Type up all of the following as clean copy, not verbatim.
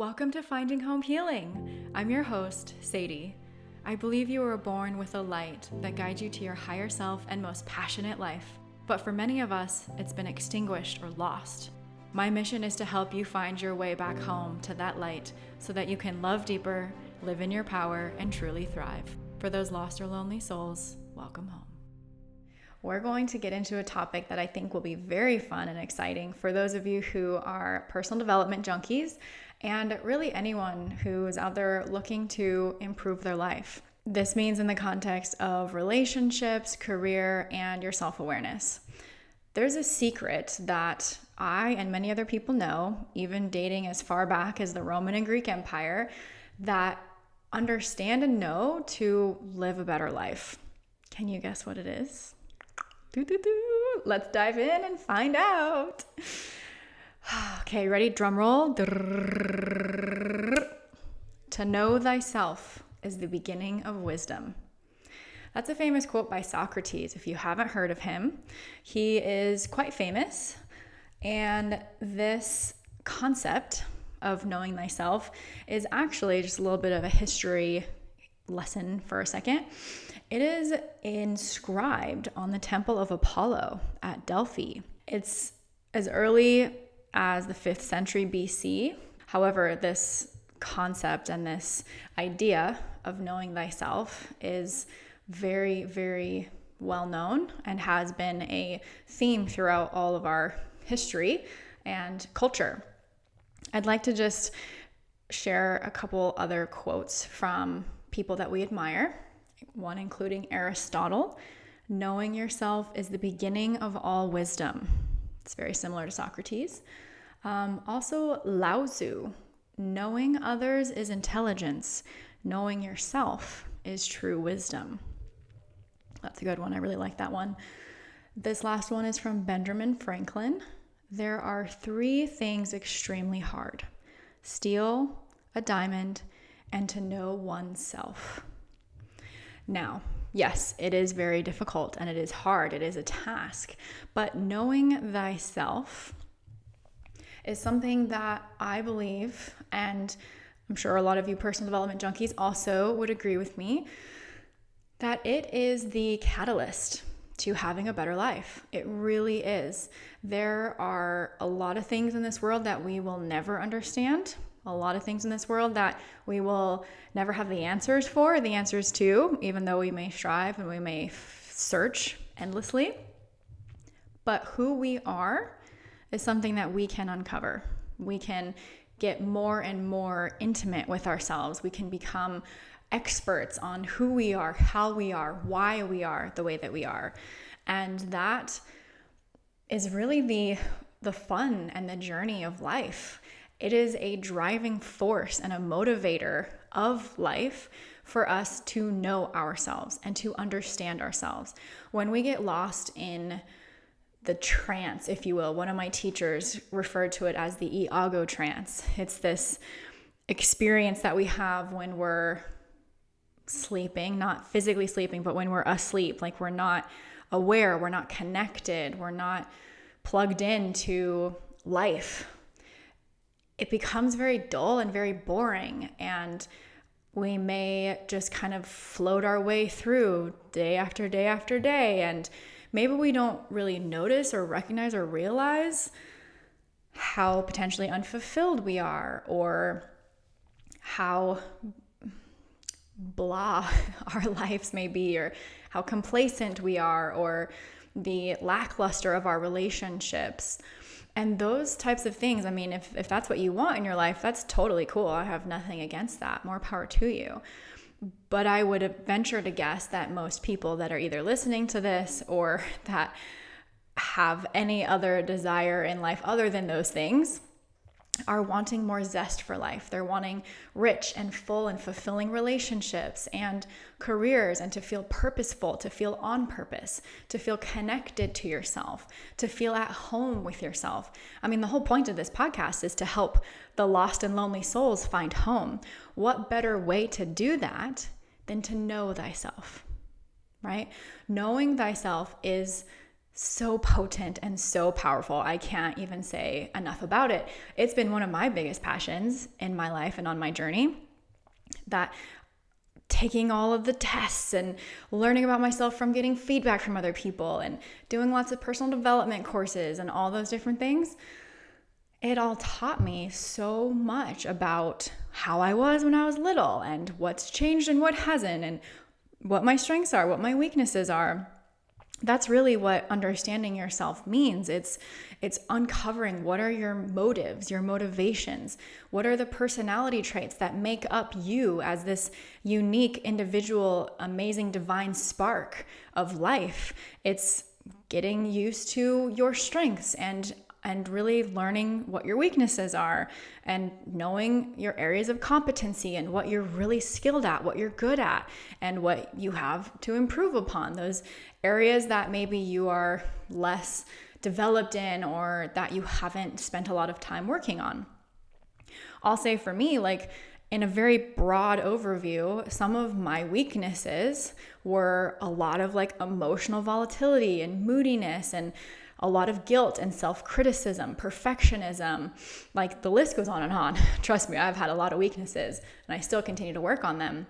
Welcome to Finding Home Healing. I'm your host, Sadie. I believe you were born with a light that guides you to your higher self and most passionate life. But for many of us, it's been extinguished or lost. My mission is to help you find your way back home to that light so that you can love deeper, live in your power, and truly thrive. For those lost or lonely souls, welcome home. We're going to get into a topic that I think will be very fun and exciting for those of you who are personal development junkies and really anyone who is out there looking to improve their life. This means in the context of relationships, career, and your self-awareness. There's a secret that I and many other people know, even dating as far back as the Roman and Greek Empire, that understand and know to live a better life. Can you guess what it is? Let's dive in and find out. Okay, ready? Drum roll. To know thyself is the beginning of wisdom. That's a famous quote by Socrates. If you haven't heard of him, he is quite famous. And this concept of knowing thyself is actually just a little bit of a history lesson for a second. It is inscribed on the Temple of Apollo at Delphi. It's as early as the 5th century BC. However, this concept and this idea of knowing thyself is very, very well known and has been a theme throughout all of our history and culture. I'd like to just share a couple other quotes from people that we admire, one including Aristotle. Knowing yourself is the beginning of all wisdom. It's very similar to Socrates. Also, Lao Tzu. Knowing others is intelligence. Knowing yourself is true wisdom. That's a good one. I really like that one. This last one is from Benjamin Franklin. There are 3 things extremely hard: steal a diamond and to know oneself. Now, yes, it is very difficult and it is hard. It is a task. But knowing thyself is something that I believe, and I'm sure a lot of you personal development junkies also would agree with me, that it is the catalyst to having a better life. It really is. There are a lot of things in this world that we will never understand. A lot of things in this world that we will never have the answers to, even though we may strive and we may search endlessly. But who we are is something that we can uncover. We can get more and more intimate with ourselves. We can become experts on who we are, how we are, why we are the way that we are. And that is really the fun and the journey of life. It is a driving force and a motivator of life for us to know ourselves and to understand ourselves. When we get lost in the trance, if you will, one of my teachers referred to it as the iago trance. It's this experience that we have when we're sleeping, not physically sleeping, but when we're asleep, like we're not aware, we're not connected, we're not plugged into life. It becomes very dull and very boring, and we may just kind of float our way through day after day after day, and maybe we don't really notice or recognize or realize how potentially unfulfilled we are, or how blah our lives may be, or how complacent we are, or the lackluster of our relationships. And those types of things, I mean, if that's what you want in your life, that's totally cool. I have nothing against that. More power to you. But I would venture to guess that most people that are either listening to this or that have any other desire in life other than those things are wanting more zest for life. They're wanting rich and full and fulfilling relationships and careers, and to feel purposeful, to feel on purpose, to feel connected to yourself, to feel at home with yourself. I mean, the whole point of this podcast is to help the lost and lonely souls find home. What better way to do that than to know thyself, right? Knowing thyself is so potent and so powerful. I can't even say enough about it. It's been one of my biggest passions in my life and on my journey, that taking all of the tests and learning about myself from getting feedback from other people and doing lots of personal development courses and all those different things, it all taught me so much about how I was when I was little and what's changed and what hasn't, and what my strengths are, what my weaknesses are. That's really what understanding yourself means. It's uncovering what are your motives, your motivations, what are the personality traits that make up you as this unique, individual, amazing, divine spark of life. It's getting used to your strengths and really learning what your weaknesses are, and knowing your areas of competency and what you're really skilled at, what you're good at, and what you have to improve upon. Those areas that maybe you are less developed in or that you haven't spent a lot of time working on. I'll say for me, like in a very broad overview, some of my weaknesses were a lot of like emotional volatility and moodiness, and a lot of guilt and self-criticism, perfectionism, like the list goes on and on. Trust me, I've had a lot of weaknesses and I still continue to work on them.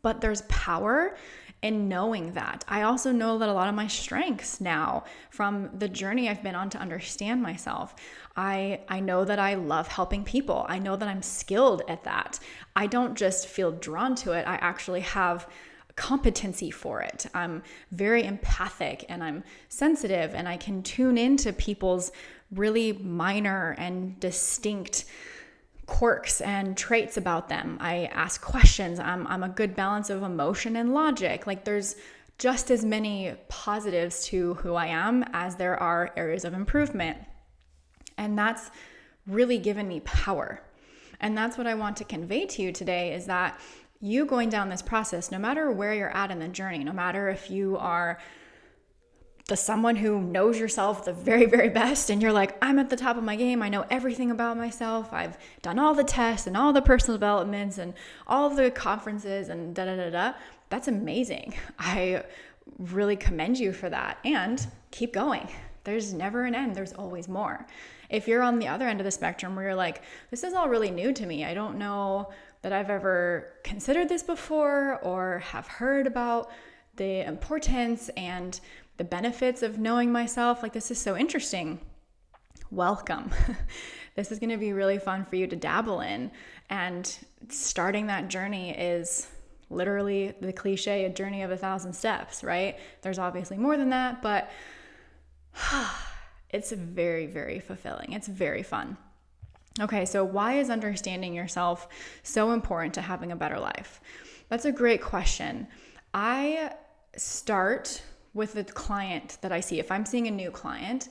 But there's power in knowing that. I also know that a lot of my strengths now from the journey I've been on to understand myself. I know that I love helping people. I know that I'm skilled at that. I don't just feel drawn to it. I actually have competency for it. I'm very empathic and I'm sensitive, and I can tune into people's really minor and distinct quirks and traits about them. I ask questions. I'm a good balance of emotion and logic. Like there's just as many positives to who I am as there are areas of improvement. And that's really given me power. And that's what I want to convey to you today, is that you going down this process, no matter where you're at in the journey, no matter if you are someone who knows yourself the very, very best and you're like, I'm at the top of my game, I know everything about myself, I've done all the tests and all the personal developments and all the conferences and that's amazing. I really commend you for that, and keep going. There's never an end. There's always more. If you're on the other end of the spectrum where you're like, this is all really new to me, I don't know that I've ever considered this before or have heard about the importance and the benefits of knowing myself, like this is so interesting, welcome. This is going to be really fun for you to dabble in. And starting that journey is literally the cliche, a journey of 1,000 steps, right? There's obviously more than that, but it's very, very fulfilling. It's very fun. Okay, so why is understanding yourself so important to having a better life? That's a great question. I start with the client that I see. If I'm seeing a new client,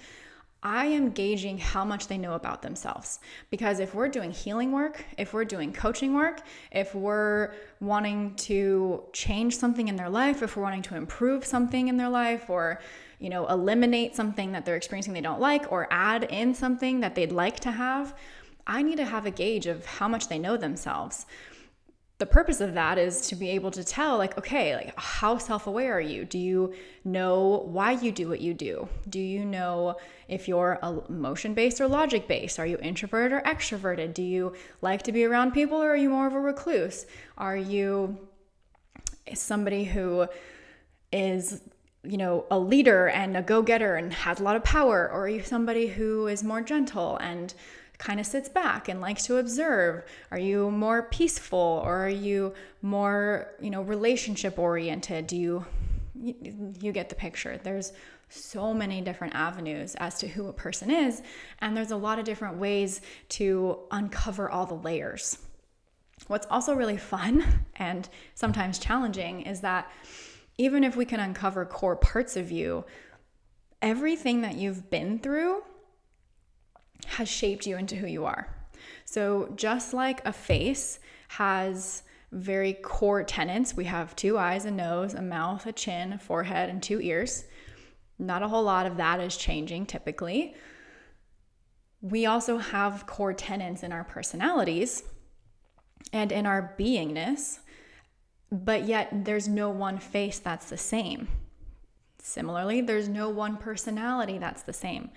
I am gauging how much they know about themselves. Because if we're doing healing work, if we're doing coaching work, if we're wanting to change something in their life, if we're wanting to improve something in their life, or eliminate something that they're experiencing they don't like, or add in something that they'd like to have, I need to have a gauge of how much they know themselves. The purpose of that is to be able to tell, how self-aware are you? Do you know why you do what you do? Do you know if you're emotion-based or logic-based? Are you introverted or extroverted? Do you like to be around people, or are you more of a recluse? Are you somebody who is a leader and a go-getter and has a lot of power? Or are you somebody who is more gentle and kind of sits back and likes to observe? Are you more peaceful, or are you more, relationship oriented? You get the picture. There's so many different avenues as to who a person is, and there's a lot of different ways to uncover all the layers. What's also really fun and sometimes challenging is that even if we can uncover core parts of you, everything that you've been through has shaped you into who you are. So just like a face has very core tenets, we have 2 eyes, a nose, a mouth, a chin, a forehead, and 2 ears. Not a whole lot of that is changing typically. We also have core tenets in our personalities and in our beingness, but yet there's no one face that's the same. Similarly, there's no one personality that's the same.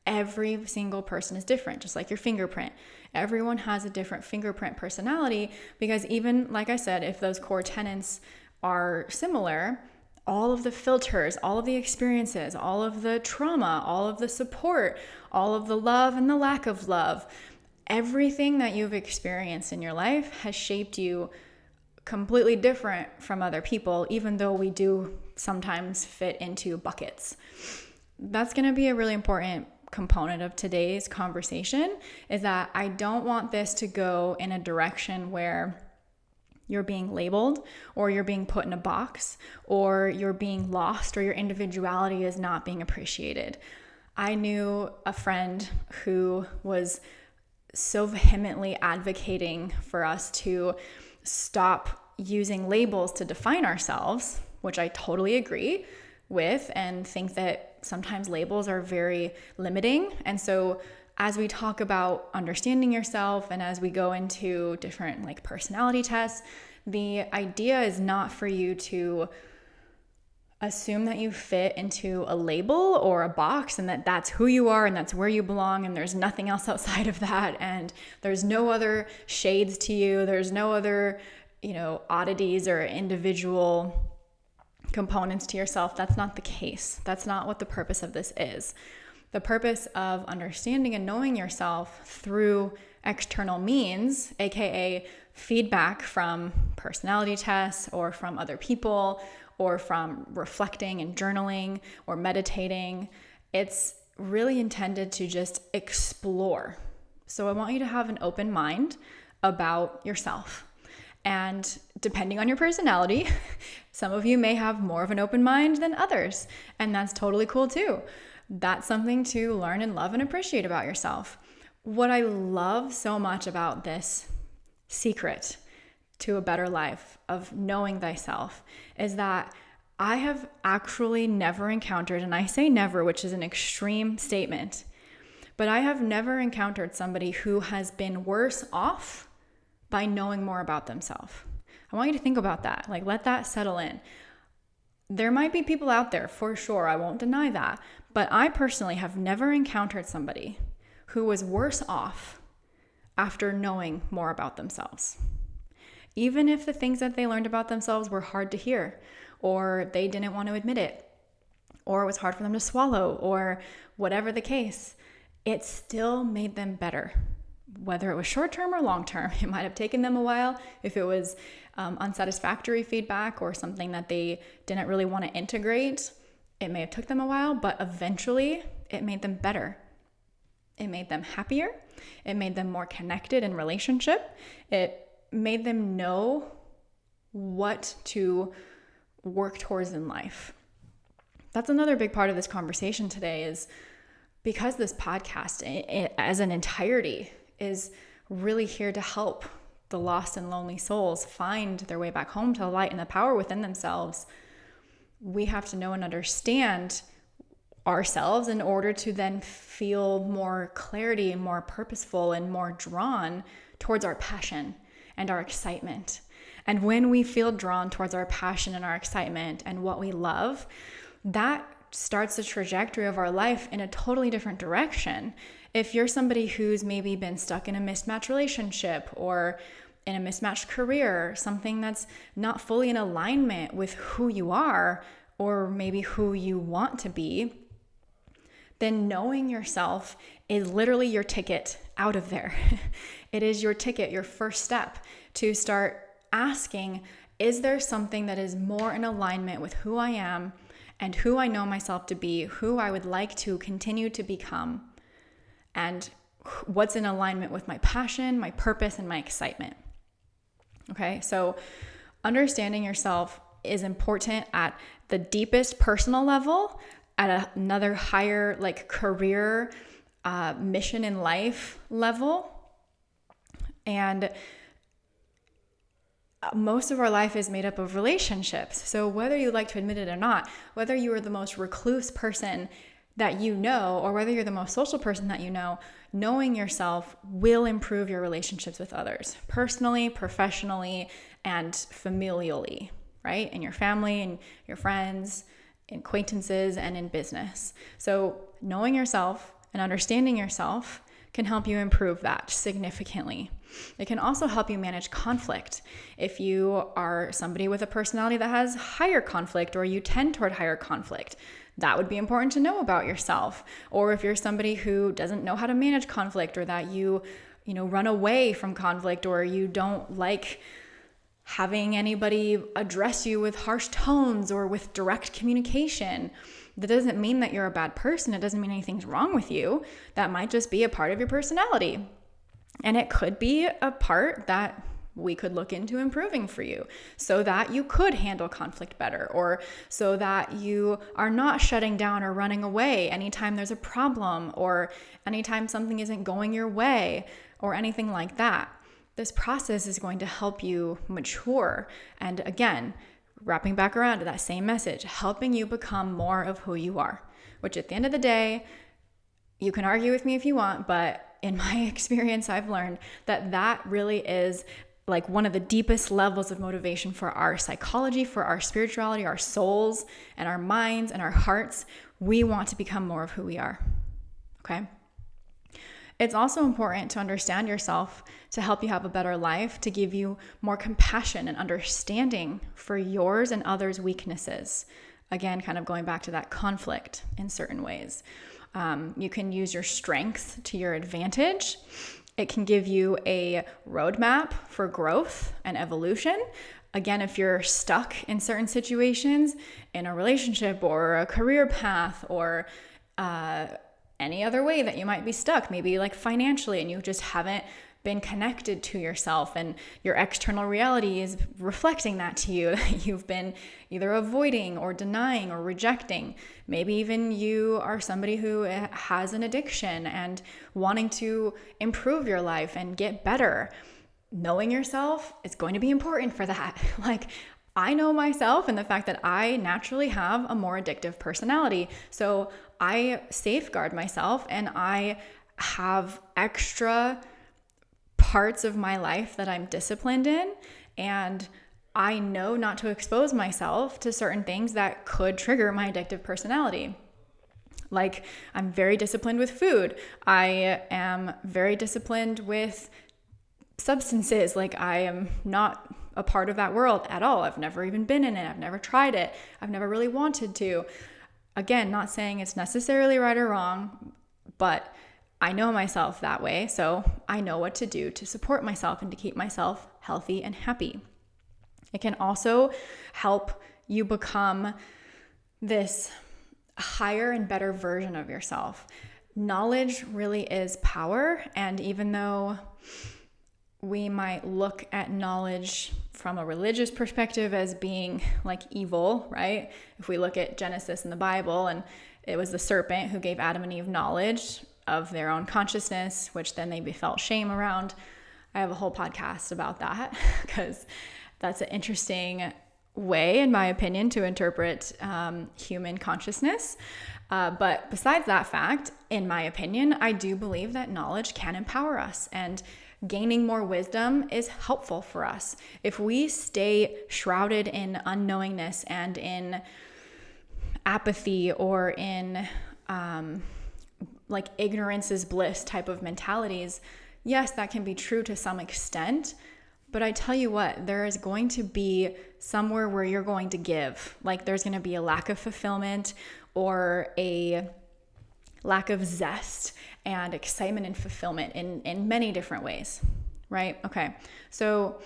Every single person is different, just like your fingerprint. Everyone has a different fingerprint personality, because even, like I said, if those core tenets are similar, all of the filters, all of the experiences, all of the trauma, all of the support, all of the love and the lack of love, everything that you've experienced in your life has shaped you completely different from other people, even though we do sometimes fit into buckets. That's going to be a really important component of today's conversation, is that I don't want this to go in a direction where you're being labeled, or you're being put in a box, or you're being lost, or your individuality is not being appreciated. I knew a friend who was so vehemently advocating for us to stop using labels to define ourselves, which I totally agree with, and think that sometimes labels are very limiting. And so as we talk about understanding yourself, and as we go into different like personality tests, the idea is not for you to assume that you fit into a label or a box, and that that's who you are and that's where you belong, and there's nothing else outside of that, and there's no other shades to you, there's no other, oddities or individual components to yourself. That's not the case. That's not what the purpose of this is. The purpose of understanding and knowing yourself through external means, aka feedback from personality tests or from other people, or from reflecting and journaling or meditating, it's really intended to just explore. So I want you to have an open mind about yourself. And depending on your personality, some of you may have more of an open mind than others, and that's totally cool too. That's something to learn and love and appreciate about yourself. What I love so much about this secret to a better life of knowing thyself is that I have actually never encountered, and I say never, which is an extreme statement, but I have never encountered somebody who has been worse off by knowing more about themselves. I want you to think about that. Like, let that settle in. There might be people out there, for sure, I won't deny that, but I personally have never encountered somebody who was worse off after knowing more about themselves. Even if the things that they learned about themselves were hard to hear, or they didn't want to admit it, or it was hard for them to swallow, or whatever the case, it still made them better. Whether it was short-term or long-term, it might have taken them a while. If it was unsatisfactory feedback or something that they didn't really want to integrate, it may have took them a while, but eventually it made them better. It made them happier. It made them more connected in relationship. It made them know what to work towards in life. That's another big part of this conversation today, is because this podcast as an entirety is really here to help the lost and lonely souls find their way back home to the light and the power within themselves. We have to know and understand ourselves in order to then feel more clarity and more purposeful and more drawn towards our passion and our excitement. And when we feel drawn towards our passion and our excitement and what we love, that starts the trajectory of our life in a totally different direction. If you're somebody who's maybe been stuck in a mismatched relationship or in a mismatched career, something that's not fully in alignment with who you are or maybe who you want to be, then knowing yourself is literally your ticket out of there. It is your ticket, your first step to start asking, is there something that is more in alignment with who I am and who I know myself to be, who I would like to continue to become, and what's in alignment with my passion, my purpose, and my excitement. Okay, so understanding yourself is important at the deepest personal level, at another higher like career, mission in life level. And most of our life is made up of relationships. So whether you like to admit it or not, whether you are the most recluse person that you know, or whether you're the most social person that you know, knowing yourself will improve your relationships with others, personally, professionally, and familially, right? And your family and your friends acquaintances, and in business. So knowing yourself and understanding yourself can help you improve that significantly. It can also help you manage conflict. If you are somebody with a personality that has higher conflict, or you tend toward higher conflict, that would be important to know about yourself. Or if you're somebody who doesn't know how to manage conflict, or that you run away from conflict, or you don't like having anybody address you with harsh tones or with direct communication, that doesn't mean that you're a bad person. It doesn't mean anything's wrong with you. That might just be a part of your personality. And it could be a part that we could look into improving for you, so that you could handle conflict better, or so that you are not shutting down or running away anytime there's a problem, or anytime something isn't going your way, or anything like that. This process is going to help you mature. And again, wrapping back around to that same message, helping you become more of who you are, which at the end of the day, you can argue with me if you want, but in my experience, I've learned that that really is like one of the deepest levels of motivation for our psychology, for our spirituality, our souls, and our minds and our hearts. We want to become more of who we are. Okay? It's also important to understand yourself to help you have a better life, to give you more compassion and understanding for yours and others' weaknesses. Again, kind of going back to that conflict in certain ways. You can use your strength to your advantage. It can give you a roadmap for growth and evolution. Again, if you're stuck in certain situations, in a relationship or a career path, or any other way that you might be stuck, maybe like financially, and you just haven't been connected to yourself, and your external reality is reflecting that to you, that you've been either avoiding or denying or rejecting. Maybe even you are somebody who has an addiction and wanting to improve your life and get better. Knowing yourself is going to be important for that. Like, I know myself and the fact that I naturally have a more addictive personality. So I safeguard myself, and I have extra parts of my life that I'm disciplined in, and I know not to expose myself to certain things that could trigger my addictive personality. Like, I'm very disciplined with food. I am very disciplined with substances. Like, I am not a part of that world at all. I've never even been in it. I've never tried it. I've never really wanted to. Again, not saying it's necessarily right or wrong, but I know myself that way, so I know what to do to support myself and to keep myself healthy and happy. It can also help you become this higher and better version of yourself. Knowledge really is power, and even though we might look at knowledge from a religious perspective as being like evil, right? If we look at Genesis in the Bible, and it was the serpent who gave Adam and Eve knowledge of their own consciousness, which then they felt shame around. I have a whole podcast about that because that's an interesting way, in my opinion, to interpret human consciousness. But besides that fact, in my opinion, I do believe that knowledge can empower us, and gaining more wisdom is helpful for us. If we stay shrouded in unknowingness and in apathy, or in like ignorance is bliss type of mentalities, yes, that can be true to some extent. But I tell you what, there is going to be somewhere where you're going to give. Like, there's going to be a lack of fulfillment, or a lack of zest and excitement and fulfillment in many different ways, right? Okay, so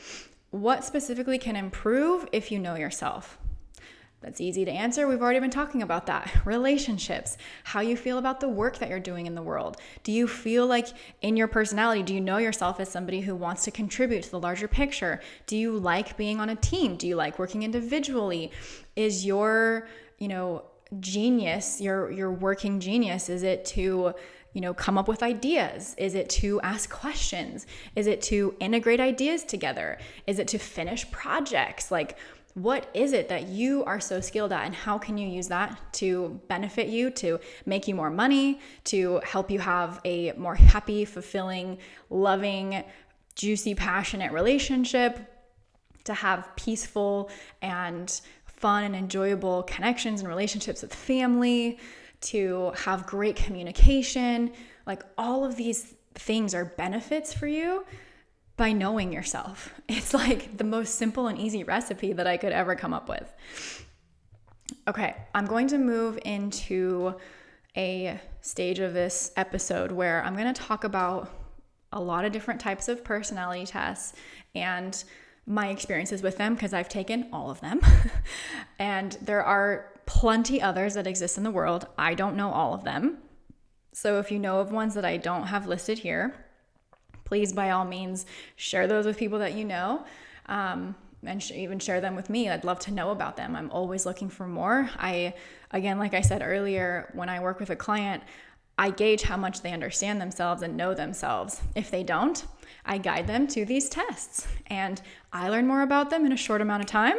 what specifically can improve if you know yourself? That's easy to answer. We've already been talking about that. Relationships, how you feel about the work that you're doing in the world. Do you feel like in your personality, do you know yourself as somebody who wants to contribute to the larger picture? Do you like being on a team? Do you like working individually? Is your, genius, your working genius, is it to, come up with ideas? Is it to ask questions? Is it to integrate ideas together? Is it to finish projects? Like, what is it that you are so skilled at, and how can you use that to benefit you, to make you more money, to help you have a more happy, fulfilling, loving, juicy, passionate relationship, to have peaceful and fun and enjoyable connections and relationships with family, to have great communication. Like all of these things are benefits for you by knowing yourself. It's like the most simple and easy recipe that I could ever come up with. Okay, I'm going to move into a stage of this episode where I'm going to talk about a lot of different types of personality tests and my experiences with them, because I've taken all of them. And there are plenty others that exist in the world. I don't know all of them. So if you know of ones that I don't have listed here, please, by all means, share those with people that you know, and even share them with me. I'd love to know about them. I'm always looking for more. Again, like I said earlier, when I work with a client, I gauge how much they understand themselves and know themselves. If they don't, I guide them to these tests, and I learn more about them in a short amount of time,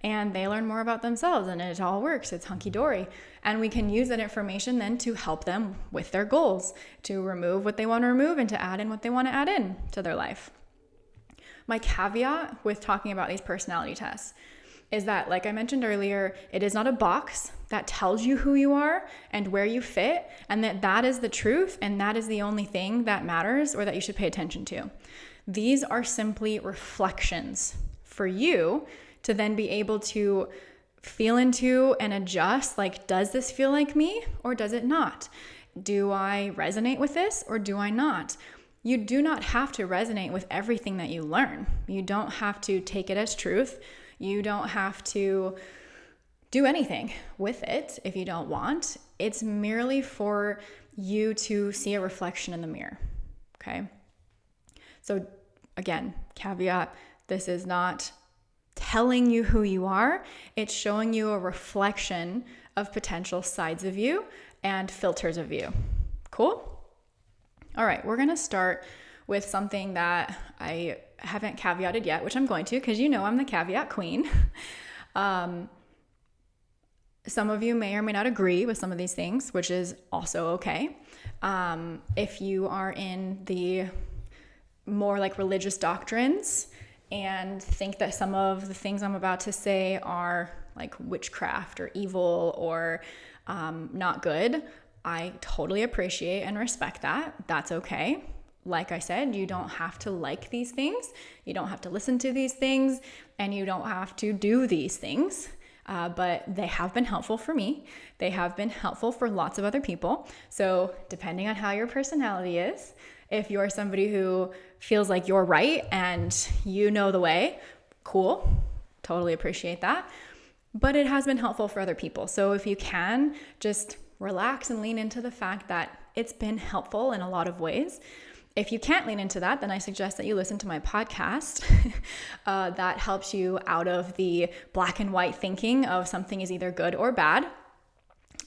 and they learn more about themselves, and it all works. It's hunky-dory. And we can use that information then to help them with their goals, to remove what they want to remove and to add in what they want to add in to their life. My caveat with talking about these personality tests is that, like I mentioned earlier, it is not a box that tells you who you are and where you fit, and that is the truth, and that is the only thing that matters or that you should pay attention to. These are simply reflections for you to then be able to feel into and adjust, like, does this feel like me or does it not? Do I resonate with this or do I not? You do not have to resonate with everything that you learn. You don't have to take it as truth. You don't have to do anything with it if you don't want. It's merely for you to see a reflection in the mirror, okay? So again, caveat, this is not telling you who you are. It's showing you a reflection of potential sides of you and filters of you. Cool? All right, we're gonna start with something that I haven't caveated yet, which I'm going to, because you know I'm the caveat queen. Some of you may or may not agree with some of these things, which is also okay. If you are in the more like religious doctrines and think that some of the things I'm about to say are like witchcraft or evil or not good, I totally appreciate and respect that. That's okay. Like I said, you don't have to like these things. You don't have to listen to these things, and you don't have to do these things. But they have been helpful for me. They have been helpful for lots of other people. So depending on how your personality is, if you're somebody who feels like you're right and you know the way, cool. Totally appreciate that. But it has been helpful for other people. So if you can, just relax and lean into the fact that it's been helpful in a lot of ways. If you can't lean into that, then I suggest that you listen to my podcast. That helps you out of the black and white thinking of something is either good or bad.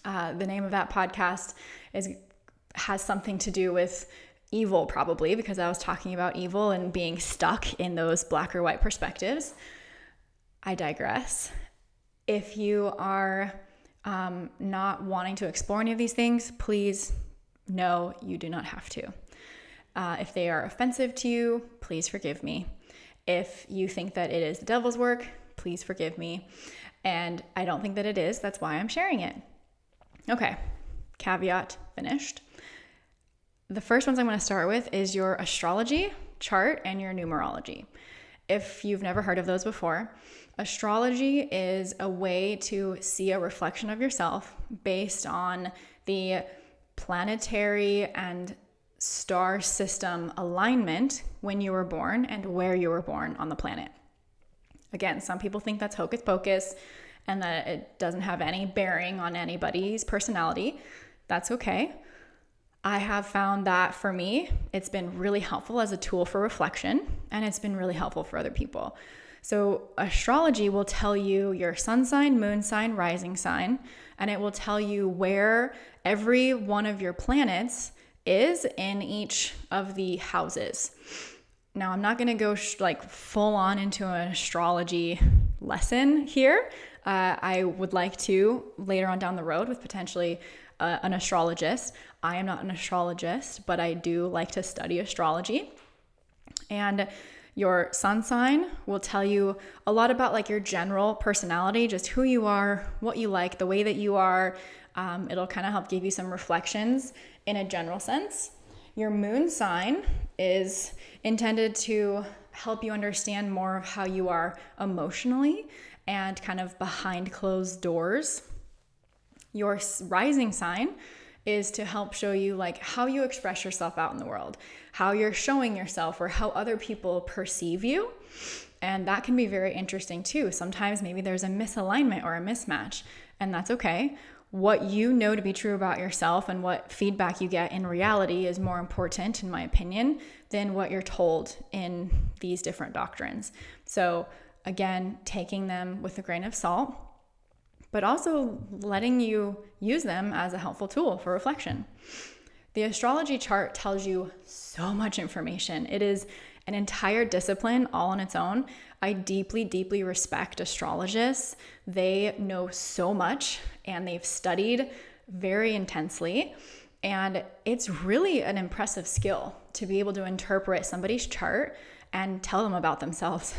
The name of that podcast has something to do with evil, probably, because I was talking about evil and being stuck in those black or white perspectives. I digress. If you are not wanting to explore any of these things, please, no, you do not have to. If they are offensive to you, please forgive me. If you think that it is the devil's work, please forgive me. And I don't think that it is. That's why I'm sharing it. Okay, caveat finished. The first ones I'm going to start with is your astrology chart and your numerology. If you've never heard of those before, astrology is a way to see a reflection of yourself based on the planetary and star system alignment when you were born and where you were born on the planet. Again, some people think that's hocus pocus and that it doesn't have any bearing on anybody's personality. That's okay. I have found that for me, it's been really helpful as a tool for reflection, and it's been really helpful for other people. So astrology will tell you your sun sign, moon sign, rising sign, and it will tell you where every one of your planets is in each of the houses. Now, I'm not going to go full on into an astrology lesson here. I would like to later on down the road with potentially an astrologist. I am not an astrologist, but I do like to study astrology. And Your sun sign will tell you a lot about like your general personality, just who you are, what you like, the way that you are. It'll kind of help give you some reflections in a general sense. Your moon sign is intended to help you understand more of how you are emotionally and kind of behind closed doors. Your rising sign is to help show you like how you express yourself out in the world, how you're showing yourself or how other people perceive you. And that can be very interesting too. Sometimes maybe there's a misalignment or a mismatch, and that's okay. What you know to be true about yourself and what feedback you get in reality is more important, in my opinion, than what you're told in these different doctrines. So again, taking them with a grain of salt, but also letting you use them as a helpful tool for reflection. The astrology chart tells you so much information. It is an entire discipline all on its own. I deeply, deeply respect astrologists. They know so much and they've studied very intensely. And it's really an impressive skill to be able to interpret somebody's chart and tell them about themselves.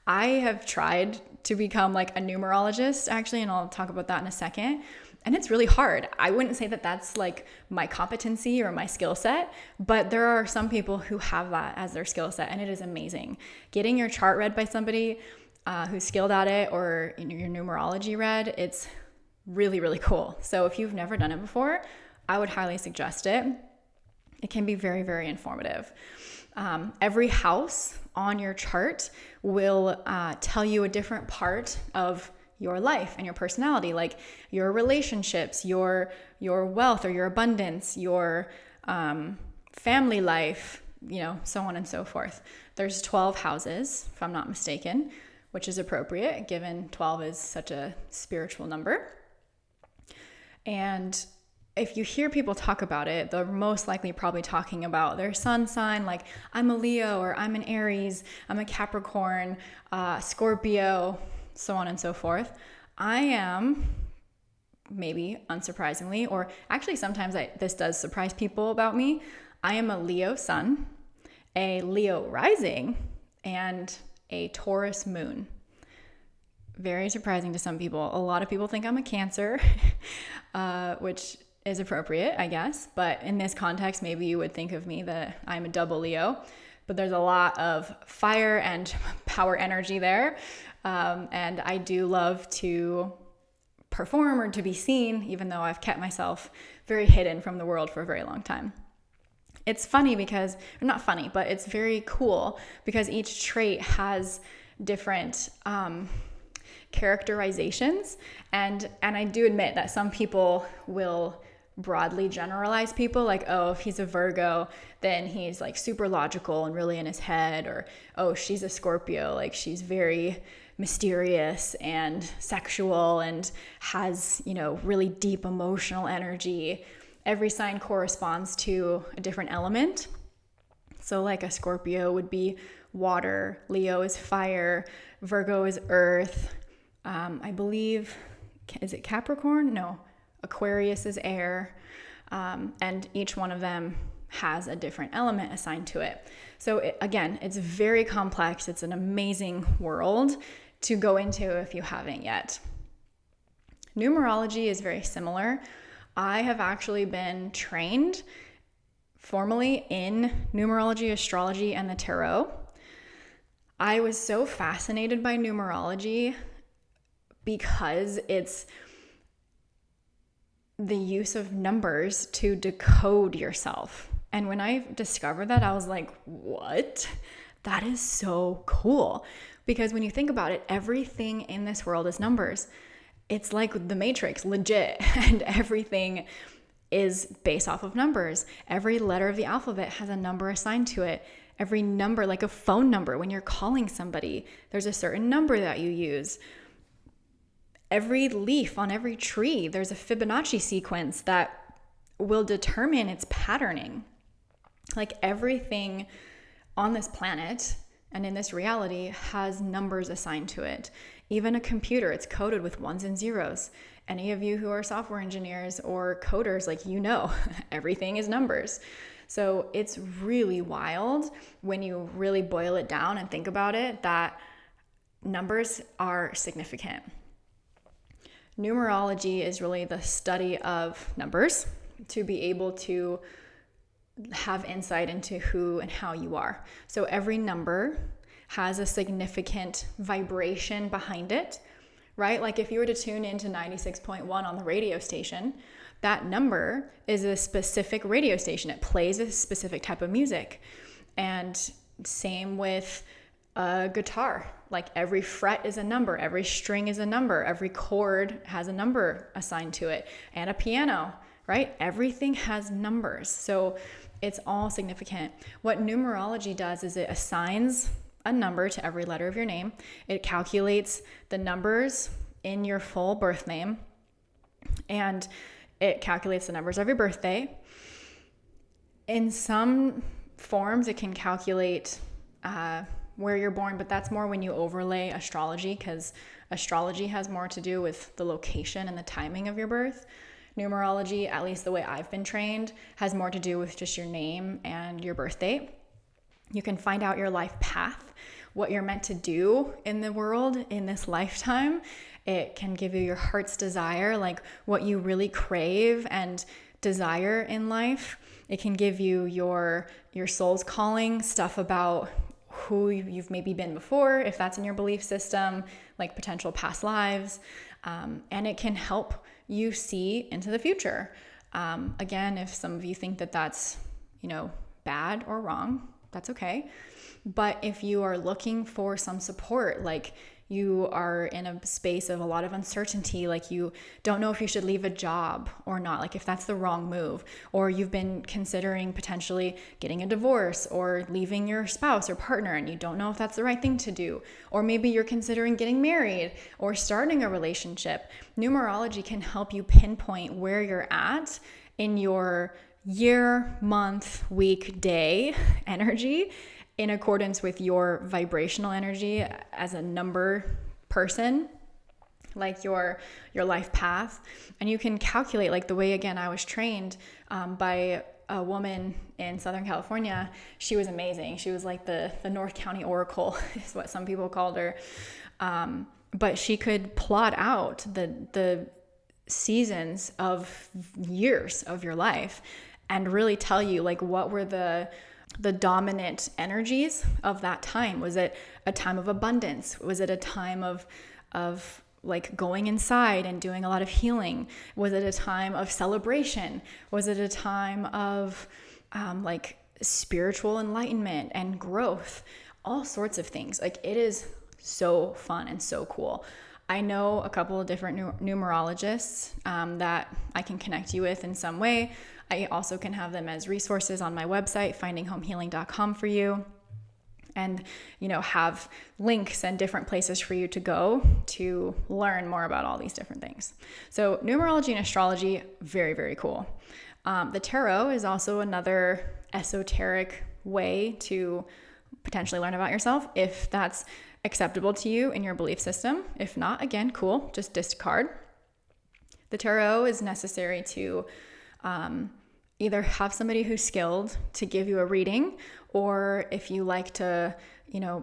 I have tried to become like a numerologist actually, and I'll talk about that in a second. And it's really hard. I wouldn't say that that's like my competency or my skill set, but there are some people who have that as their skill set, and it is amazing. Getting your chart read by somebody who's skilled at it, or your numerology read, it's really, really cool. So if you've never done it before, I would highly suggest it. It can be very, very informative. Every house on your chart will tell you a different part of your life and your personality, like your relationships, your wealth or your abundance, your family life, so on and so forth. There's 12 houses, if I'm not mistaken, which is appropriate given 12 is such a spiritual number. And if you hear people talk about it, they're most likely probably talking about their sun sign, like I'm a Leo or I'm an Aries, I'm a Capricorn, Scorpio, so on and so forth. I am, maybe unsurprisingly, or actually sometimes this does surprise people about me, I am a Leo sun, a Leo rising, and a Taurus moon. Very surprising to some people. A lot of people think I'm a Cancer, which is appropriate, I guess. But in this context, maybe you would think of me that I'm a double Leo. But there's a lot of fire and power energy there. And I do love to perform or to be seen, even though I've kept myself very hidden from the world for a very long time. It's funny because, or not funny, but it's very cool because each trait has different characterizations. And I do admit that some people will broadly generalize people like, oh, if he's a Virgo, then he's like super logical and really in his head, or oh, she's a Scorpio, like she's very mysterious and sexual and has, really deep emotional energy. Every sign corresponds to a different element. So like a Scorpio would be water, Leo is fire, Virgo is earth. I believe, is it Capricorn? No, Aquarius is air. And each one of them has a different element assigned to it. So it's very complex. It's an amazing world to go into if you haven't yet. Numerology is very similar. I have actually been trained formally in numerology, astrology, and the tarot. I was so fascinated by numerology because it's the use of numbers to decode yourself. And when I discovered that, I was like, what? That is so cool. Because when you think about it, everything in this world is numbers. It's like the Matrix, legit. And everything is based off of numbers. Every letter of the alphabet has a number assigned to it. Every number, like a phone number, when you're calling somebody, there's a certain number that you use. Every leaf on every tree, there's a Fibonacci sequence that will determine its patterning. Like everything on this planet and in this reality has numbers assigned to it. Even a computer, it's coded with ones and zeros. Any of you who are software engineers or coders, everything is numbers. So it's really wild when you really boil it down and think about it, that numbers are significant. Numerology is really the study of numbers to be able to have insight into who and how you are. So every number has a significant vibration behind it, right? Like if you were to tune into 96.1 on the radio station, that number is a specific radio station. It plays a specific type of music. And same with a guitar. Like every fret is a number, every string is a number, every chord has a number assigned to it, and a piano, right? Everything has numbers. So it's all significant. What numerology does is it assigns a number to every letter of your name. It calculates the numbers in your full birth name, and it calculates the numbers of your birthday. In some forms, it can calculate where you're born, but that's more when you overlay astrology, because astrology has more to do with the location and the timing of your birth. Numerology, at least the way I've been trained, has more to do with just your name and your birth date. You can find out your life path, what you're meant to do in the world in this lifetime. It can give you your heart's desire, like what you really crave and desire in life. It can give you your soul's calling, stuff about who you've maybe been before, if that's in your belief system, like potential past lives. And it can help you see into the future. Again, if some of you think that that's, bad or wrong, that's okay. But if you are looking for some support, like you are in a space of a lot of uncertainty, like you don't know if you should leave a job or not, like if that's the wrong move, or you've been considering potentially getting a divorce or leaving your spouse or partner and you don't know if that's the right thing to do, or maybe you're considering getting married or starting a relationship, numerology can help you pinpoint where you're at in your year, month, week, day energy, in accordance with your vibrational energy as a number person, like your life path. And you can calculate, like the way, again, I was trained by a woman in Southern California. She was amazing. She was like the North County Oracle is what some people called her. But she could plot out the seasons of years of your life and really tell you like what were the dominant energies of that time. Was it a time of abundance? Was it a time of like going inside and doing a lot of healing? Was it a time of celebration? Was it a time of like spiritual enlightenment and growth? All sorts of things. Like it is so fun and so cool. I know a couple of different numerologists that I can connect you with in some way. I also can have them as resources on my website, findinghomehealing.com, for you, and have links and different places for you to go to learn more about all these different things. So numerology and astrology, very, very cool. The tarot is also another esoteric way to potentially learn about yourself, if that's acceptable to you in your belief system. If not, again, cool, just discard. The tarot is necessary to either have somebody who's skilled to give you a reading, or if you like to,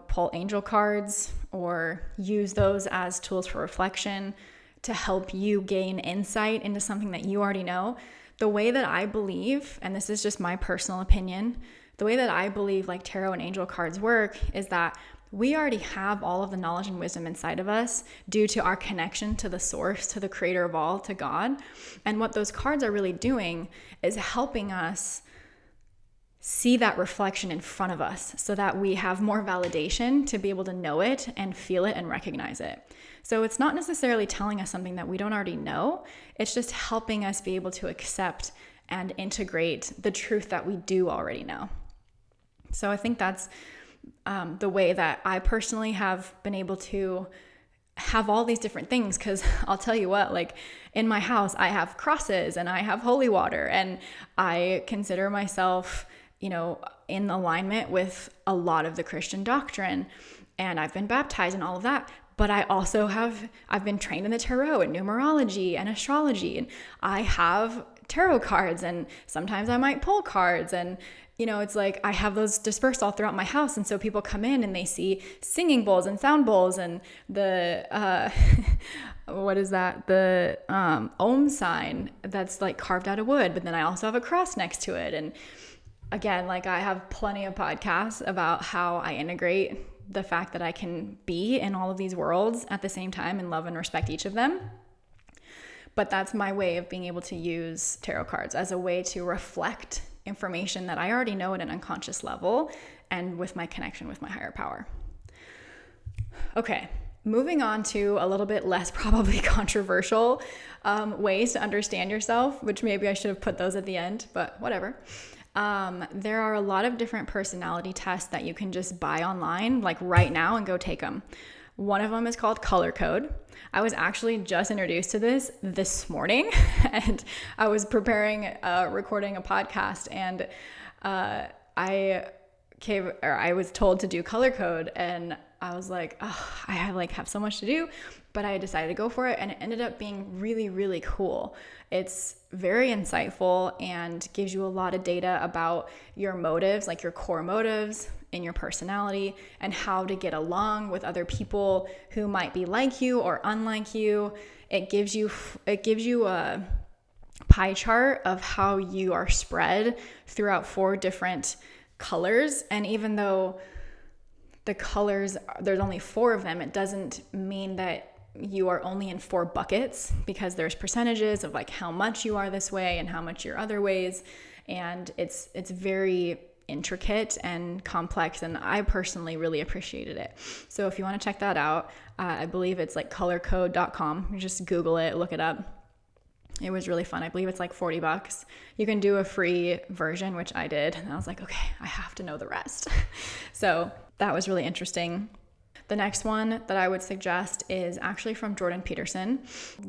pull angel cards or use those as tools for reflection to help you gain insight into something that you already know. The way that I believe, and this is just my personal opinion, the way that I believe like tarot and angel cards work is that we already have all of the knowledge and wisdom inside of us due to our connection to the source, to the creator of all, to God. And what those cards are really doing is helping us see that reflection in front of us so that we have more validation to be able to know it and feel it and recognize it. So it's not necessarily telling us something that we don't already know. It's just helping us be able to accept and integrate the truth that we do already know. So I think that's the way that I personally have been able to have all these different things, because I'll tell you what, like in my house, I have crosses and I have holy water, and I consider myself, in alignment with a lot of the Christian doctrine, and I've been baptized and all of that. But I also I've been trained in the tarot and numerology and astrology, and I have tarot cards, and sometimes I might pull cards, and it's like I have those dispersed all throughout my house. And so people come in and they see singing bowls and sound bowls and the, what is that? The Om sign that's like carved out of wood. But then I also have a cross next to it. And again, like I have plenty of podcasts about how I integrate the fact that I can be in all of these worlds at the same time and love and respect each of them. But that's my way of being able to use tarot cards as a way to reflect information that I already know at an unconscious level and with my connection with my higher power. Okay, moving on to a little bit less probably controversial ways to understand yourself, which maybe I should have put those at the end, but whatever. There are a lot of different personality tests that you can just buy online, like right now, and go take them. One of them is called Color Code. I was actually just introduced to this morning, and I was recording a podcast, and I was told to do Color Code, and I was like, oh, I have so much to do, but I decided to go for it, and it ended up being really, really cool. It's very insightful and gives you a lot of data about your motives, like your core motives in your personality, and how to get along with other people who might be like you or unlike you. It gives you a pie chart of how you are spread throughout 4 different colors. And even though the colors, there's only 4 of them, it doesn't mean that you are only in 4 buckets, because there's percentages of like how much you are this way and how much you're other ways. And it's very intricate and complex, and I personally really appreciated it. So if you want to check that out, I believe it's like colorcode.com. You just Google it, look it up. It was really fun. I believe it's like $40. You can do a free version, which I did, and I was like, okay, I have to know the rest. So that was really interesting. The next one that I would suggest is actually from Jordan Peterson.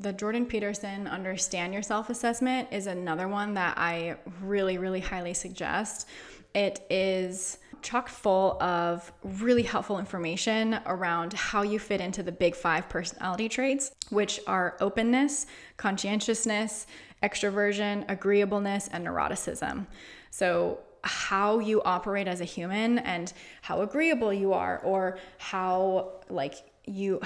The Jordan Peterson Understand Yourself assessment is another one that I really, really highly suggest. It is chock full of really helpful information around how you fit into the big 5 personality traits, which are openness, conscientiousness, extroversion, agreeableness, and neuroticism. So how you operate as a human and how agreeable you are, or how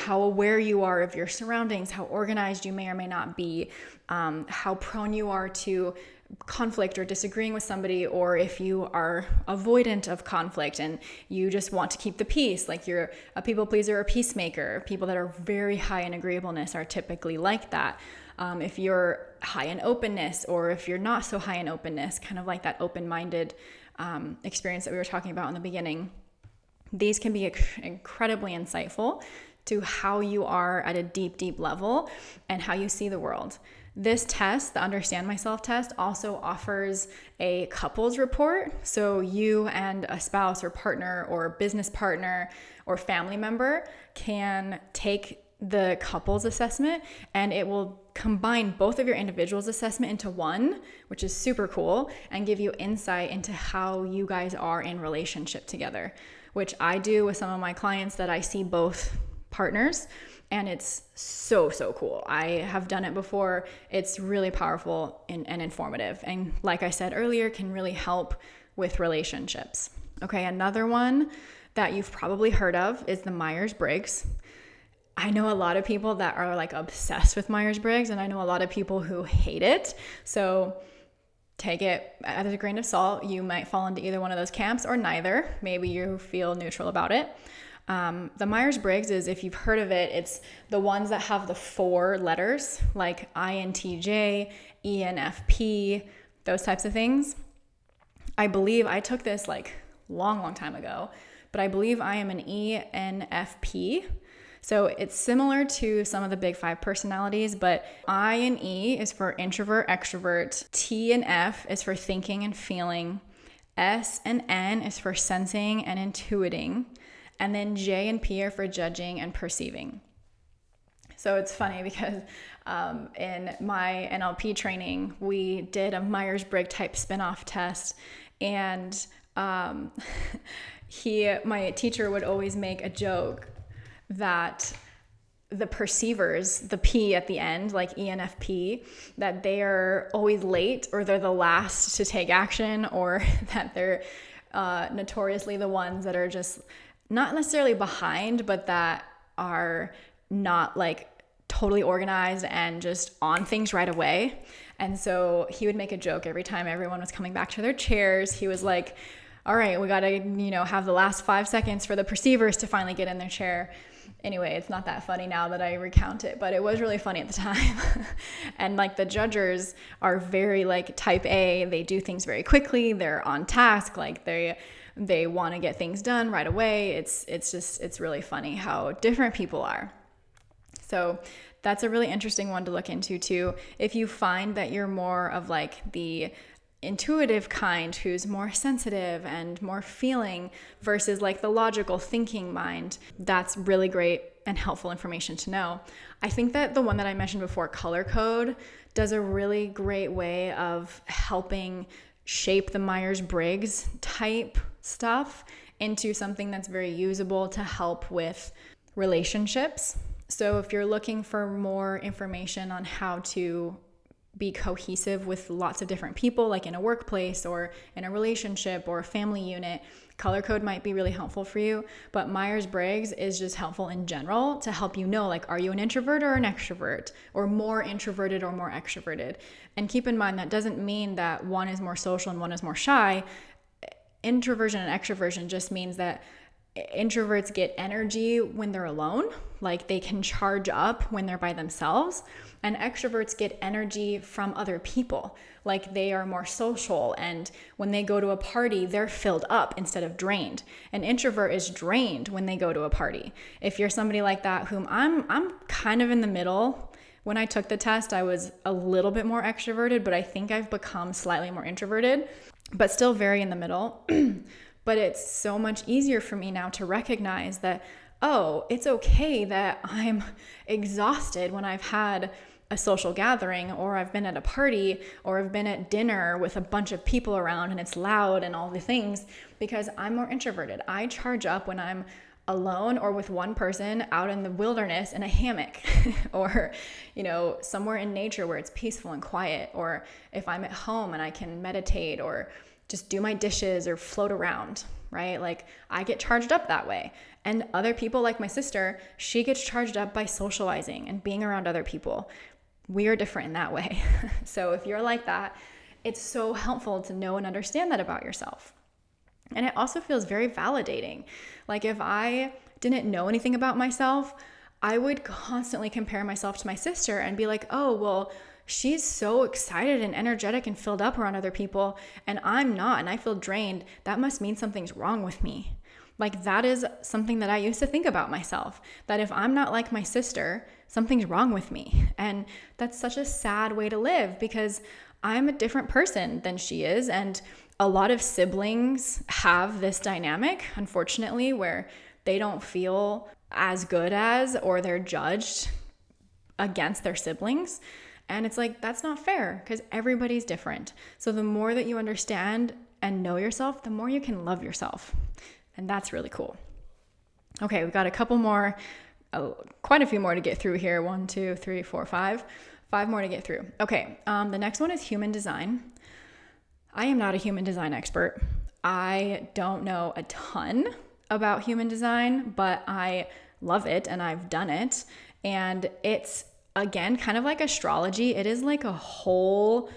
aware you are of your surroundings, how organized you may or may not be, how prone you are to conflict or disagreeing with somebody, or if you are avoidant of conflict and you just want to keep the peace, like you're a people pleaser or a peacemaker. People that are very high in agreeableness are typically like that. If you're high in openness, or if you're not so high in openness, kind of like that open-minded experience that we were talking about in the beginning, these can be incredibly insightful to how you are at a deep, deep level and how you see the world. This test, the Understand Myself test, also offers a couples report. So you and a spouse or partner or business partner or family member can take the couples assessment, and it will combine both of your individuals assessment into one, which is super cool, and give you insight into how you guys are in relationship together, which I do with some of my clients that I see both partners. And it's so, so cool. I have done it before. It's really powerful and informative. And like I said earlier, can really help with relationships. Okay, another one that you've probably heard of is the Myers-Briggs. I know a lot of people that are like obsessed with Myers-Briggs, and I know a lot of people who hate it. So take it as a grain of salt. You might fall into either one of those camps or neither. Maybe you feel neutral about it. The Myers-Briggs is, if you've heard of it, it's the ones that have the 4 letters, like INTJ, ENFP, those types of things. I believe I took this like long time ago, but I believe I am an ENFP. So it's similar to some of the big 5 personalities, but I and E is for introvert, extrovert. T and F is for thinking and feeling. S and N is for sensing and intuiting. And then J and P are for judging and perceiving. So it's funny because in my NLP training, we did a Myers-Briggs type spinoff test. And my teacher would always make a joke that the perceivers, the P at the end, like ENFP, that they are always late, or they're the last to take action, or that they're notoriously the ones that are just not necessarily behind, but that are not like totally organized and just on things right away. And so he would make a joke every time everyone was coming back to their chairs. He was like, all right, we got to, have the last 5 seconds for the perceivers to finally get in their chair. Anyway, it's not that funny now that I recount it, but it was really funny at the time. And like the judgers are very like type A. They do things very quickly. They're on task. Like they want to get things done right away. It's really funny how different people are. So that's a really interesting one to look into too. If you find that you're more of like the intuitive kind, who's more sensitive and more feeling versus like the logical thinking mind, that's really great and helpful information to know. I think that the one that I mentioned before, color code, does a really great way of helping shape the Myers-Briggs type stuff into something that's very usable to help with relationships. So if you're looking for more information on how to be cohesive with lots of different people, like in a workplace or in a relationship or a family unit, color code might be really helpful for you. But Myers-Briggs is just helpful in general to help you know, like, are you an introvert or an extrovert, or more introverted or more extroverted? And keep in mind, that doesn't mean that one is more social and one is more shy. Introversion and extroversion just means that introverts get energy when they're alone, like they can charge up when they're by themselves, and extroverts get energy from other people, like they are more social, and when they go to a party, they're filled up instead of drained. An introvert is drained when they go to a party. If you're somebody like that, whom I'm kind of in the middle. When I took the test, I was a little bit more extroverted, but I think I've become slightly more introverted, but still very in the middle. But it's so much easier for me now to recognize that, oh, it's okay that I'm exhausted when I've had a social gathering, or I've been at a party, or I've been at dinner with a bunch of people around and it's loud and all the things, because I'm more introverted. I charge up when I'm alone or with one person out in the wilderness in a hammock or, somewhere in nature where it's peaceful and quiet, or if I'm at home and I can meditate or just do my dishes or float around, right? Like I get charged up that way. And other people, like my sister, she gets charged up by socializing and being around other people. We are different in that way. So if you're like that, it's so helpful to know and understand that about yourself. And it also feels very validating. Like if I didn't know anything about myself, I would constantly compare myself to my sister and be like, oh, well, she's so excited and energetic and filled up around other people, and I'm not, and I feel drained. That must mean something's wrong with me. Like that is something that I used to think about myself, that if I'm not like my sister, something's wrong with me. And that's such a sad way to live, because I'm a different person than she is. And a lot of siblings have this dynamic, unfortunately, where they don't feel as good as, or they're judged against their siblings. And it's like, that's not fair, because everybody's different. So the more that you understand and know yourself, the more you can love yourself. And that's really cool. Okay, we've got a couple more, quite a few more to get through here. 1, 2, 3, 4, 5. 5 more to get through. Okay, the next one is human design. I am not a human design expert. I don't know a ton about human design, but I love it and I've done it. And it's, again, kind of like astrology. It is like a whole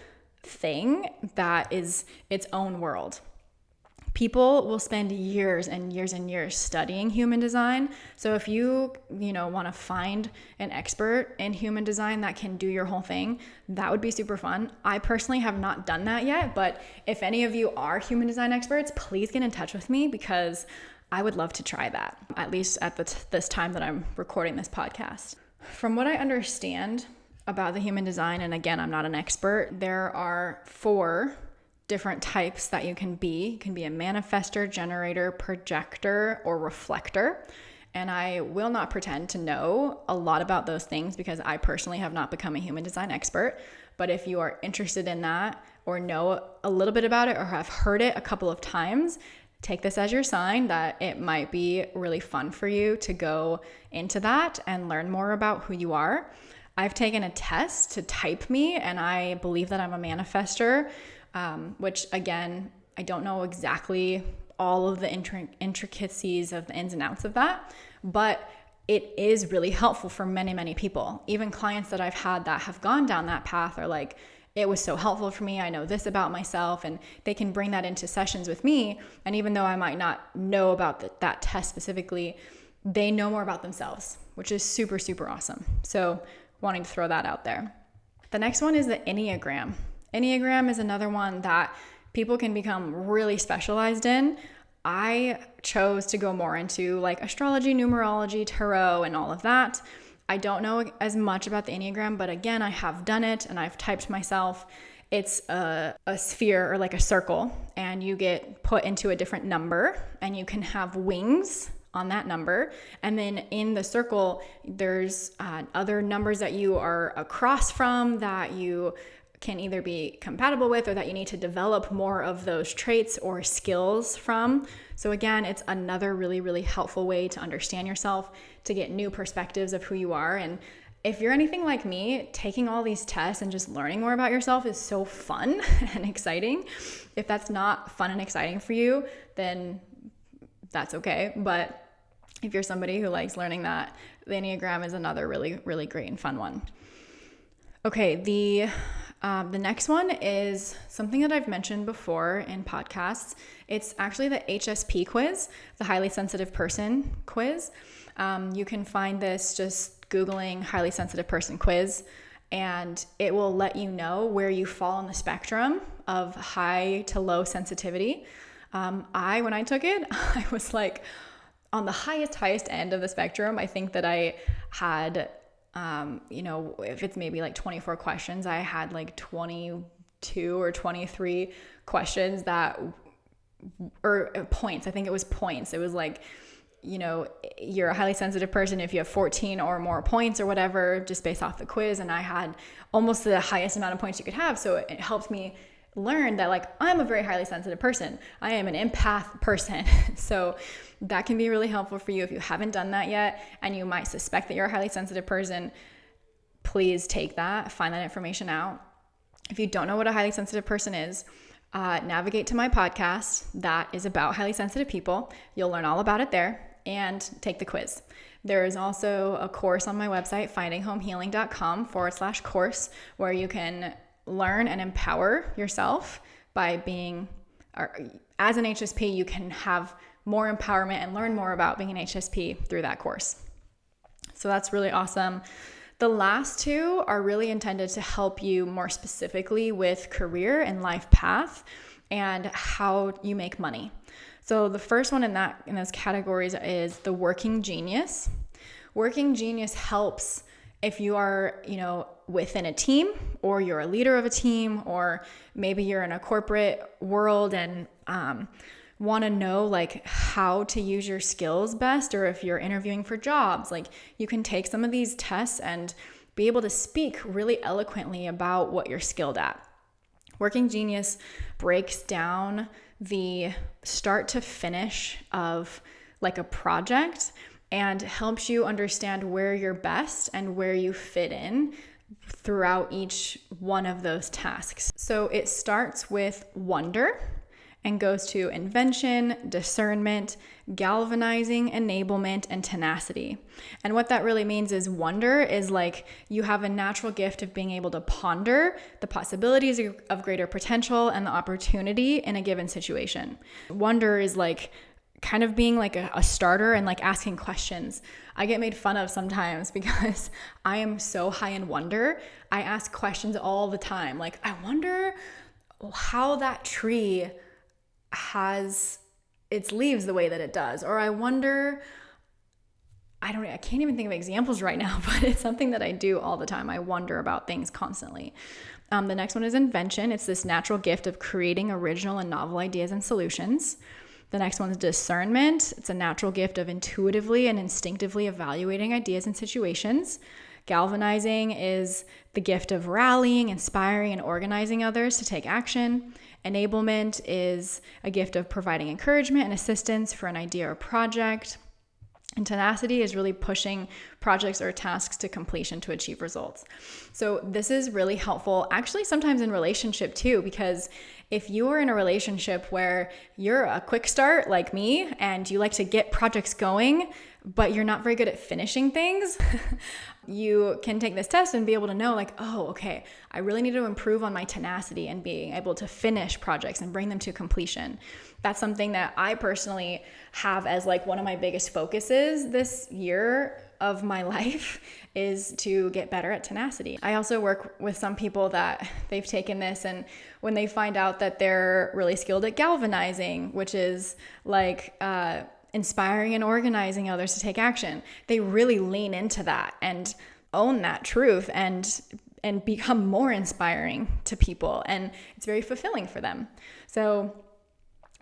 thing that is its own world. People will spend years and years and years studying human design. So if you want to find an expert in human design that can do your whole thing, that would be super fun. I personally have not done that yet, but if any of you are human design experts, please get in touch with me, because I would love to try that, at least at this time that I'm recording this podcast. From what I understand about the human design, and again, I'm not an expert, there are 4 different types that you can be. You can be a manifestor, generator, projector, or reflector. And I will not pretend to know a lot about those things, because I personally have not become a human design expert. But if you are interested in that, or know a little bit about it, or have heard it a couple of times, take this as your sign that it might be really fun for you to go into that and learn more about who you are. I've taken a test to type me, and I believe that I'm a manifester, which again, I don't know exactly all of the intricacies of the ins and outs of that, but it is really helpful for many, many people. Even clients that I've had that have gone down that path are like, it was so helpful for me. I know this about myself, and they can bring that into sessions with me. And even though I might not know about that test specifically, they know more about themselves, which is super, super awesome. So wanting to throw that out there. The next one is the Enneagram. Enneagram is another one that people can become really specialized in. I chose to go more into like astrology, numerology, tarot, and all of that. I don't know as much about the Enneagram, but again, I have done it and I've typed myself. It's a sphere or like a circle, and you get put into a different number, and you can have wings on that number. And then in the circle, there's other numbers that you are across from that you can either be compatible with, or that you need to develop more of those traits or skills from. So again, it's another really, really helpful way to understand yourself, to get new perspectives of who you are. And if you're anything like me, taking all these tests and just learning more about yourself is so fun and exciting. If that's not fun and exciting for you, then that's okay. But if you're somebody who likes learning that, the Enneagram is another really, really great and fun one. Okay, the next one is something that I've mentioned before in podcasts. It's actually the HSP quiz, the highly sensitive person quiz. You can find this just Googling highly sensitive person quiz, and it will let you know where you fall on the spectrum of high to low sensitivity. When I took it, I was like on the highest end of the spectrum. I think that I had if it's maybe like 24 questions, I had like 22 or 23 questions or points. I think it was points. It was like, you're a highly sensitive person if you have 14 or more points or whatever, just based off the quiz. And I had almost the highest amount of points you could have. So it helped me learn that like, I'm a very highly sensitive person. I am an empath person. So that can be really helpful for you if you haven't done that yet and you might suspect that you're a highly sensitive person. Please take that, find that information out. If you don't know what a highly sensitive person is, navigate to my podcast that is about highly sensitive people. You'll learn all about it there, and take the quiz. There is also a course on my website, findinghomehealing.com/course, where you can learn and empower yourself by being, as an HSP, you can have more empowerment and learn more about being an HSP through that course. So that's really awesome. The last two are really intended to help you more specifically with career and life path and how you make money. So the first one in those categories is the working genius. Working genius helps if you are, within a team, or you're a leader of a team, or maybe you're in a corporate world and want to know like how to use your skills best, or if you're interviewing for jobs, like you can take some of these tests and be able to speak really eloquently about what you're skilled at. Working Genius breaks down the start to finish of like a project and helps you understand where you're best and where you fit in throughout each one of those tasks. So it starts with wonder and goes to invention, discernment, galvanizing, enablement, and tenacity. And what that really means is wonder is like you have a natural gift of being able to ponder the possibilities of greater potential and the opportunity in a given situation. Wonder is like kind of being like a starter and like asking questions. I get made fun of sometimes because I am so high in wonder. I ask questions all the time. Like, I wonder how that tree has its leaves the way that it does. Or I wonder, I can't even think of examples right now, but it's something that I do all the time. I wonder about things constantly. The next one is invention. It's this natural gift of creating original and novel ideas and solutions. The next one is discernment. It's a natural gift of intuitively and instinctively evaluating ideas and situations. Galvanizing is the gift of rallying, inspiring, and organizing others to take action. Enablement is a gift of providing encouragement and assistance for an idea or project. And tenacity is really pushing projects or tasks to completion to achieve results. So this is really helpful, actually sometimes in relationship too, because if you are in a relationship where you're a quick start like me and you like to get projects going, but you're not very good at finishing things, you can take this test and be able to know like, oh, okay, I really need to improve on my tenacity and being able to finish projects and bring them to completion. That's something that I personally have as like one of my biggest focuses this year of my life is to get better at tenacity. I also work with some people that they've taken this, and when they find out that they're really skilled at galvanizing, which is like inspiring and organizing others to take action, they really lean into that and own that truth and become more inspiring to people, and it's very fulfilling for them. So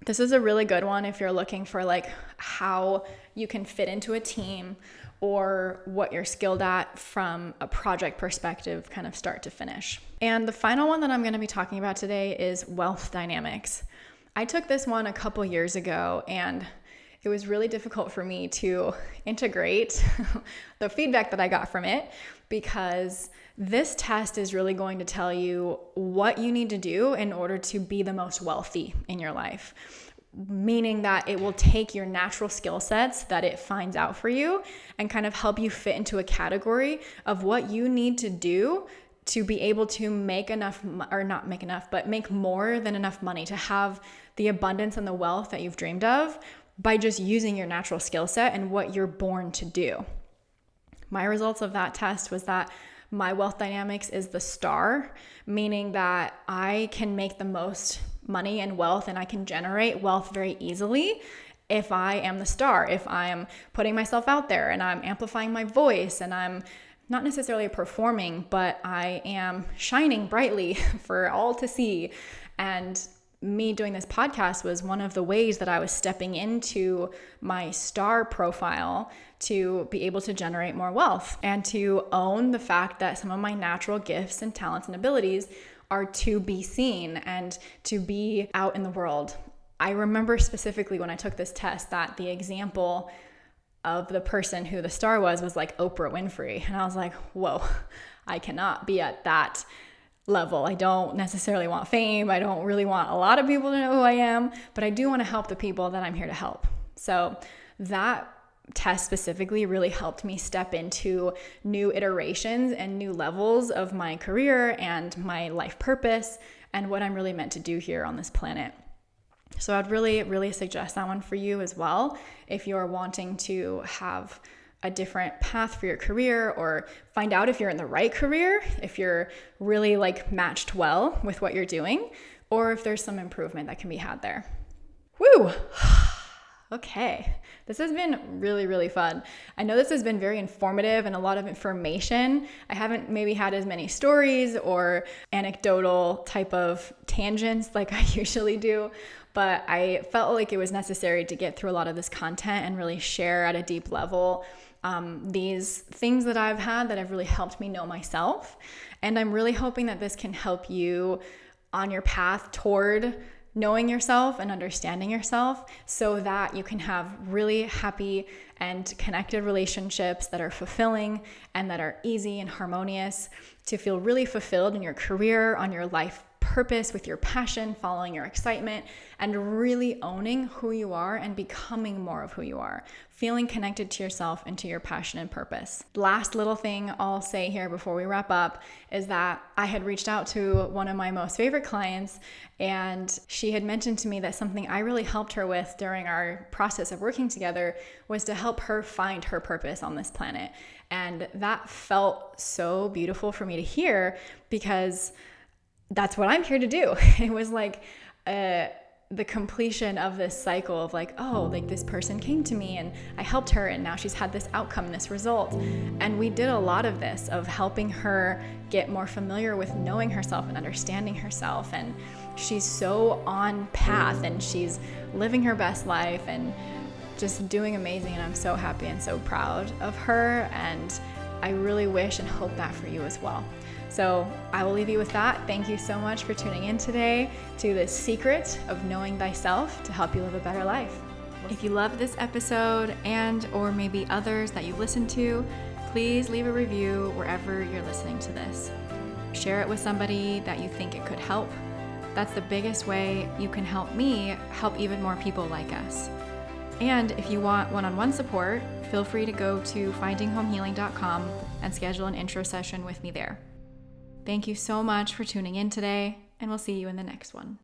this is a really good one if you're looking for like how you can fit into a team or what you're skilled at from a project perspective, kind of start to finish. And the final one that I'm going to be talking about today is wealth dynamics. I took this one a couple years ago, and it was really difficult for me to integrate the feedback that I got from it, because this test is really going to tell you what you need to do in order to be the most wealthy in your life. Meaning that it will take your natural skill sets that it finds out for you and kind of help you fit into a category of what you need to do to be able to make enough, or not make enough, but make more than enough money to have the abundance and the wealth that you've dreamed of by just using your natural skill set and what you're born to do. My results of that test was that my wealth dynamics is the star, meaning that I can make the most money and wealth, and I can generate wealth very easily if I am the star, if I am putting myself out there and I'm amplifying my voice and I'm not necessarily performing, but I am shining brightly for all to see. And me doing this podcast was one of the ways that I was stepping into my star profile to be able to generate more wealth and to own the fact that some of my natural gifts and talents and abilities are to be seen and to be out in the world. I remember specifically when I took this test that the example of the person who the star was like Oprah Winfrey. And I was like, whoa, I cannot be at that level. I don't necessarily want fame. I don't really want a lot of people to know who I am, but I do want to help the people that I'm here to help. So that test specifically really helped me step into new iterations and new levels of my career and my life purpose and what I'm really meant to do here on this planet. So I'd really, really suggest that one for you as well if you're wanting to have a different path for your career, or find out if you're in the right career, if you're really like matched well with what you're doing, or if there's some improvement that can be had there. Woo! Okay, this has been really, really fun. I know this has been very informative and a lot of information. I haven't maybe had as many stories or anecdotal type of tangents like I usually do, but I felt like it was necessary to get through a lot of this content and really share at a deep level these things that I've had that have really helped me know myself. And I'm really hoping that this can help you on your path toward knowing yourself and understanding yourself, so that you can have really happy and connected relationships that are fulfilling and that are easy and harmonious, to feel really fulfilled in your career, on your life purpose, with your passion, following your excitement, and really owning who you are and becoming more of who you are, feeling connected to yourself and to your passion and purpose. Last little thing I'll say here before we wrap up is that I had reached out to one of my most favorite clients, and she had mentioned to me that something I really helped her with during our process of working together was to help her find her purpose on this planet. And that felt so beautiful for me to hear, because that's what I'm here to do. It was like the completion of this cycle of like, oh, like this person came to me and I helped her, and now she's had this outcome, this result. And we did a lot of this, of helping her get more familiar with knowing herself and understanding herself. And she's so on path and she's living her best life and just doing amazing. And I'm so happy and so proud of her. And I really wish and hope that for you as well. So I will leave you with that. Thank you so much for tuning in today to the secret of knowing thyself to help you live a better life. If you love this episode and or maybe others that you've listened to, please leave a review wherever you're listening to this. Share it with somebody that you think it could help. That's the biggest way you can help me help even more people like us. And if you want one-on-one support, feel free to go to findinghomehealing.com and schedule an intro session with me there. Thank you so much for tuning in today, and we'll see you in the next one.